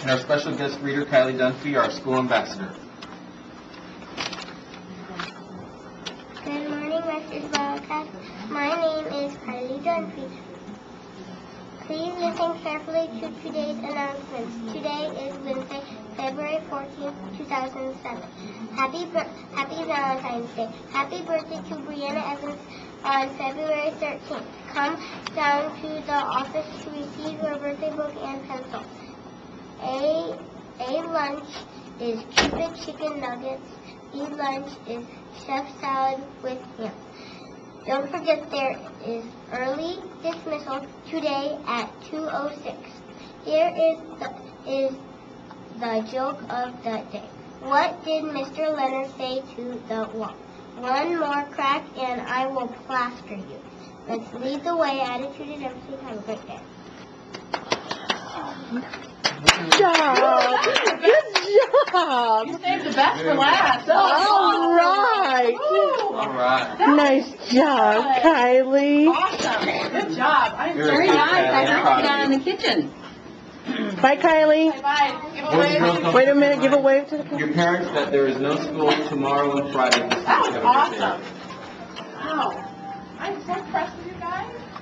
And our special guest reader, Kylie Dunphy, our school ambassador. Good morning, Mrs. Wildcat. My name is Kylie Dunphy. Please listen carefully to today's announcements. Today is Wednesday, February 14th, 2007. Happy Valentine's Day. Happy birthday to Brianna Evans on February 13th. Come down to the office to receive your birthday book and pencil. A lunch is Cupid chicken nuggets. B lunch is chef salad with ham. Don't forget there is early dismissal today at 2:06. Here is the joke of the day. What did Mr. Leonard say to the wall? One more crack and I will plaster you. Let's lead the way. Attitude and everything. Have a great day. Good job! Good job! You saved the best for last. All right! All right. Nice job, Kylie. Awesome. Good job. Very nice. I heard you down in the kitchen. Bye, Kylie. Bye. Give a wave. Wait a minute, give a wave to the camera. Your parents that there is no school tomorrow and Friday. That was awesome. Wow. I'm so impressed with you guys.